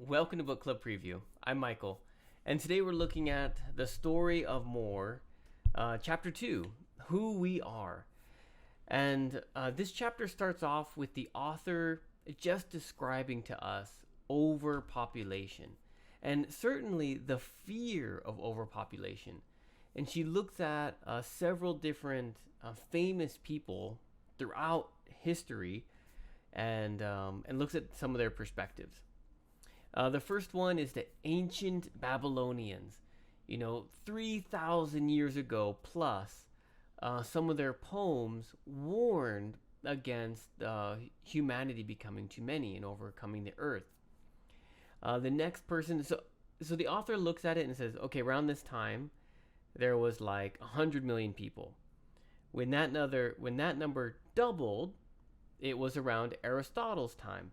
Welcome to Book Club Preview. I'm Michael, and today we're looking at The Story of More, Chapter 2, Who We Are. And this chapter starts off with the author just describing to us overpopulation, and certainly the fear of overpopulation. And she looks at several different famous people throughout history and looks at some of their perspectives. The first one is the ancient Babylonians. 3,000 years ago plus, some of their poems warned against humanity becoming too many and overcoming the earth. The next person, so the author looks at it and says, okay, around this time, there was like 100 million people. When that number doubled, it was around Aristotle's time.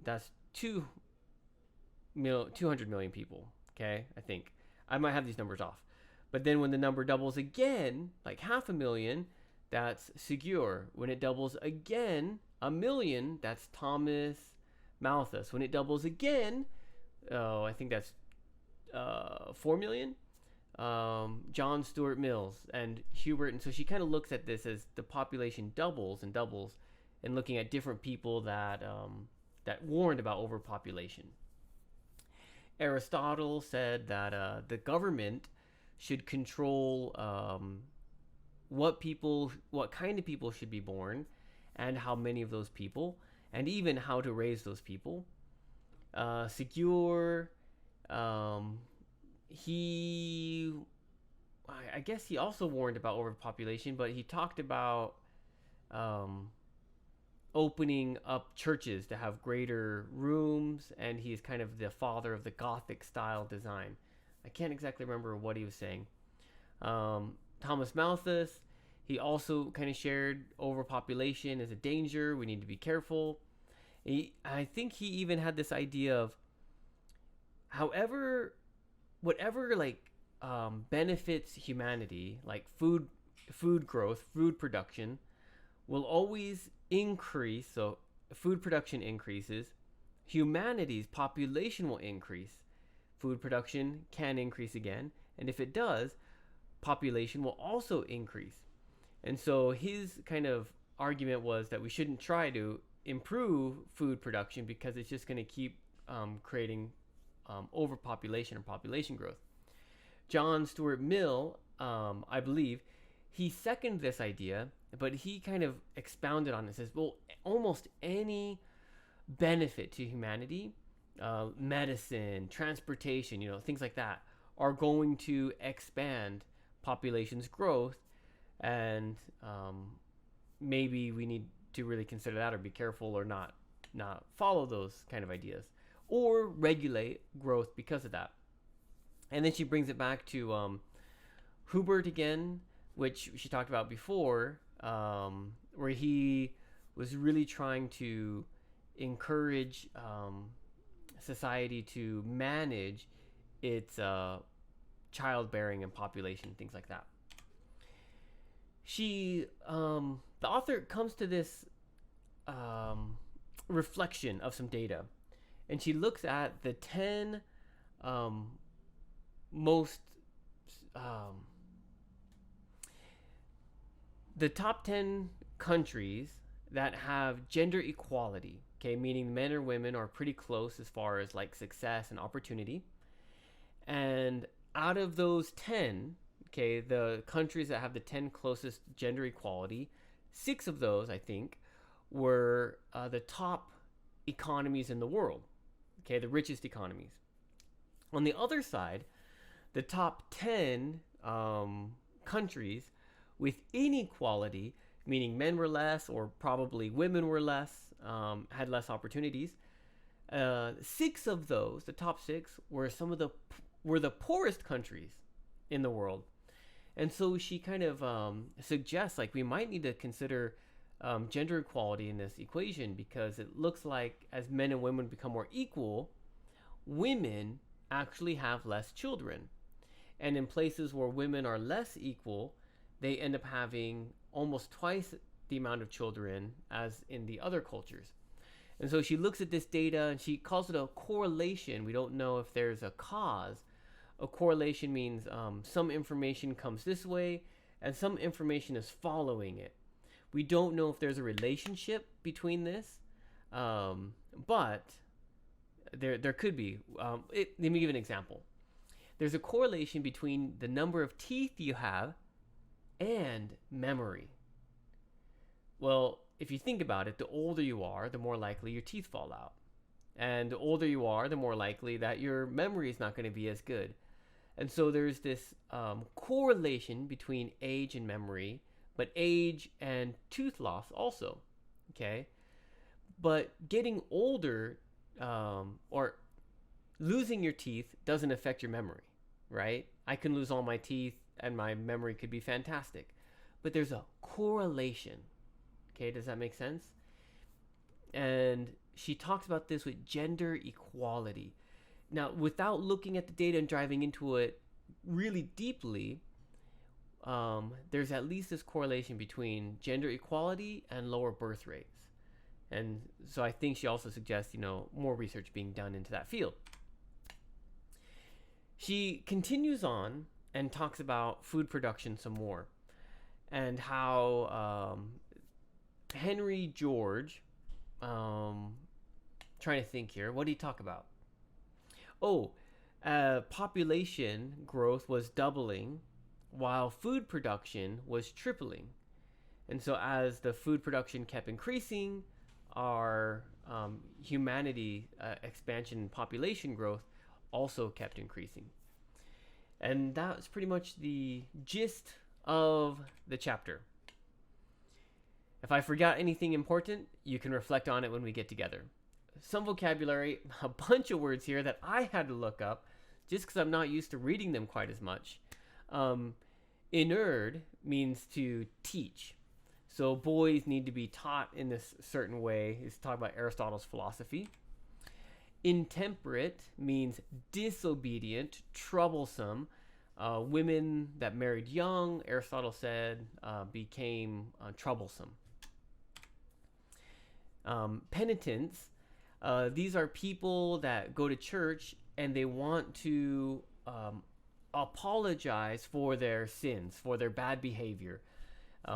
That's 200 million people. Okay, I think I might have these numbers off. But then when the number doubles again, like 500,000, that's Ségur. When it doubles again, 1,000,000, that's Thomas Malthus. When it doubles again, I think that's 4 million. John Stuart Mills and Hubert. And so she kind of looks at this as the population doubles and doubles, and looking at different people that warned about overpopulation. Aristotle said that the government should control what kind of people should be born, and how many of those people, and even how to raise those people. Ségur, I guess he also warned about overpopulation, but he talked about opening up churches to have greater rooms, and he's kind of the father of the Gothic style design. I can't exactly remember what he was saying. Thomas Malthus, he also kind of shared overpopulation as a danger. We need to be careful. I think he even had this idea of whatever benefits humanity, like food growth, food production, will always increase. So food production increases, humanity's population will increase, food production can increase again, and if it does, population will also increase. And so his kind of argument was that we shouldn't try to improve food production because it's just going to keep creating overpopulation or population growth. John Stuart Mill, I believe, he seconded this idea, but he kind of expounded on it. Says, well, almost any benefit to humanity, medicine, transportation, things like that, are going to expand population's growth, and maybe we need to really consider that, or be careful, or not follow those kind of ideas, or regulate growth because of that. And then she brings it back to Hubert again, which she talked about before, where he was really trying to encourage society to manage its childbearing and population, things like that. The author comes to this reflection of some data, and she looks at the 10 the top 10 countries that have gender equality, okay, meaning men or women are pretty close as far as like success and opportunity. And out of those 10, okay, the countries that have the 10 closest gender equality, 6 of those, I think, were the top economies in the world, okay, the richest economies. On the other side, the top 10 countries with inequality, meaning men were less, or probably women were less, had less opportunities. 6 of those, the top 6, were the poorest countries in the world. And so she kind of suggests, like, we might need to consider gender equality in this equation, because it looks like as men and women become more equal, women actually have less children. And in places where women are less equal, they end up having almost twice the amount of children as in the other cultures. And so she looks at this data and she calls it a correlation. We don't know if there's a cause. A correlation means some information comes this way and some information is following it. We don't know if there's a relationship between this, but there could be. Let me give an example. There's a correlation between the number of teeth you have and memory. Well, if you think about it, the older you are, the more likely your teeth fall out. And the older you are, the more likely that your memory is not going to be as good. And so there's this correlation between age and memory, but age and tooth loss also. Okay? But getting older or losing your teeth doesn't affect your memory, right? I can lose all my teeth and my memory could be fantastic. But there's a correlation. Okay, does that make sense? And she talks about this with gender equality. Now, without looking at the data and driving into it really deeply, there's at least this correlation between gender equality and lower birth rates. And so I think she also suggests, more research being done into that field. She continues on and talks about food production some more and how Henry George, trying to think here, what did he talk about? Population growth was doubling while food production was tripling. And so as the food production kept increasing, our humanity expansion and population growth also kept increasing. And that's pretty much the gist of the chapter. If I forgot anything important, you can reflect on it when we get together. Some vocabulary, a bunch of words here that I had to look up just because I'm not used to reading them quite as much. Inerd means to teach. So boys need to be taught in this certain way. It's talking about Aristotle's philosophy. Intemperate means disobedient, troublesome. Women that married young, Aristotle said, became troublesome. Penitents, these are people that go to church and they want to apologize for their sins, for their bad behavior.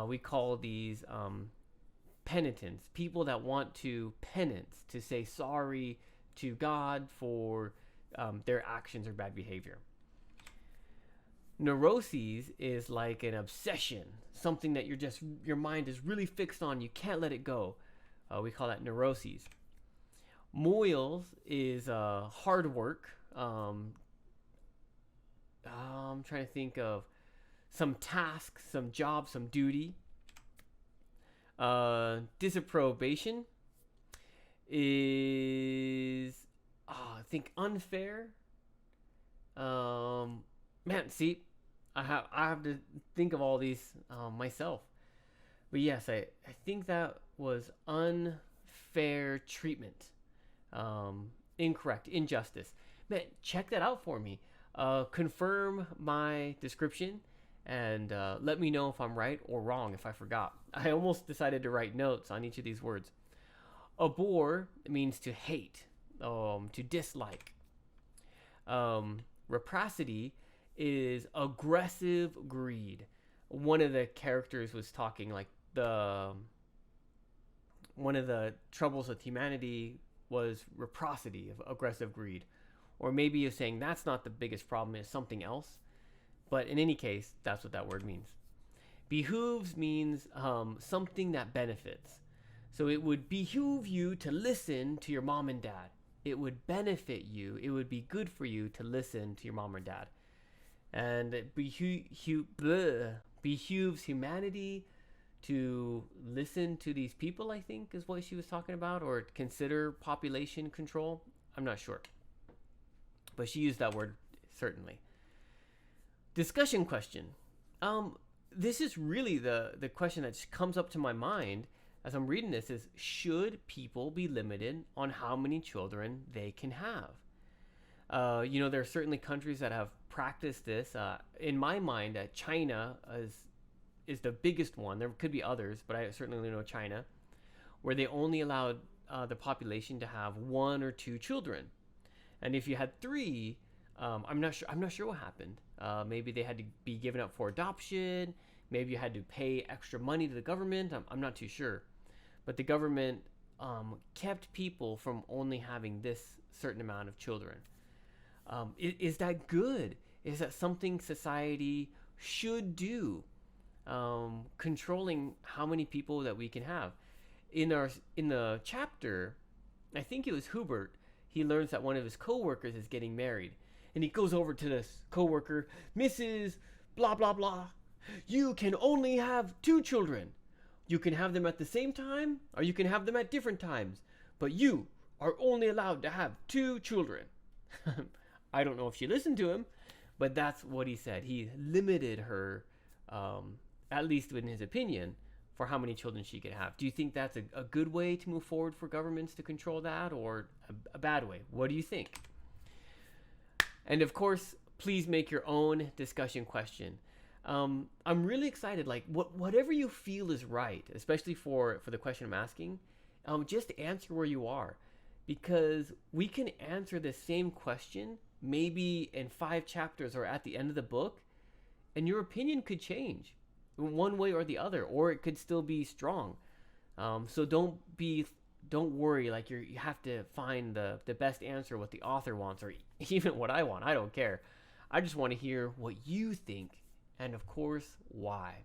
We call these penitents, people that want to penance, to say sorry to God for their actions or bad behavior. Neuroses is like an obsession, something that your mind is really fixed on. You can't let it go. We call that neuroses. Moils is hard work. I'm trying to think of some task, some job, some duty. Disapprobation is, I think, unfair. See, I have to think of all these myself. But yes, I think that was unfair treatment. Incorrect, injustice. Man, check that out for me. Confirm my description and let me know if I'm right or wrong, if I forgot. I almost decided to write notes on each of these words. Abhor means to hate, to dislike. Rapacity is aggressive greed. One of the characters was talking like one of the troubles with humanity was reciprocity, of aggressive greed. Or maybe you're saying that's not the biggest problem, it's something else. But in any case, that's what that word means. Behooves means something that benefits. So it would behoove you to listen to your mom and dad. It would benefit you. It would be good for you to listen to your mom or dad. And it behooves humanity to listen to these people, I think is what she was talking about, or consider population control. I'm not sure. But she used that word, certainly. Discussion question. This is really the question that comes up to my mind as I'm reading this is, should people be limited on how many children they can have? There are certainly countries that have practiced this. In my mind, China is the biggest one. There could be others, but I certainly know China, where they only allowed the population to have 1 or 2 children, and if you had 3, I'm not sure. I'm not sure what happened. Maybe they had to be given up for adoption. Maybe you had to pay extra money to the government. I'm not too sure, but the government kept people from only having this certain amount of children. Is that good? Is that something society should do? Controlling how many people that we can have. In the chapter, I think it was Hubert. He learns that one of his coworkers is getting married, and he goes over to this coworker, Mrs. Blah blah blah. You can only have 2 children. You can have them at the same time, or you can have them at different times, but you are only allowed to have 2 children. I don't know if she listened to him, but that's what he said. He limited her, at least in his opinion, for how many children she could have. Do you think that's a good way to move forward for governments to control that, or a bad way? What do you think? And of course, please make your own discussion question. I'm really excited. Like, whatever you feel is right, especially for the question I'm asking, just answer where you are, because we can answer the same question maybe in 5 chapters or at the end of the book, and your opinion could change one way or the other, or it could still be strong. So don't worry like you have to find the best answer, what the author wants, or even what I want. I don't care. I just want to hear what you think, and of course, why.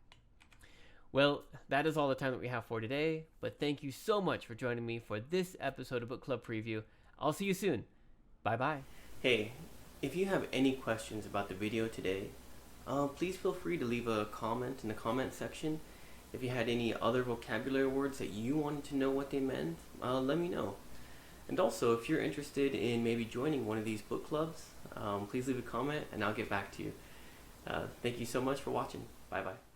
Well, that is all the time that we have for today, but thank you so much for joining me for this episode of Book Club Preview. I'll see you soon. Bye-bye. Hey, if you have any questions about the video today, please feel free to leave a comment in the comment section. If you had any other vocabulary words that you wanted to know what they meant, let me know. And also, if you're interested in maybe joining one of these book clubs, please leave a comment and I'll get back to you. Thank you so much for watching. Bye-bye.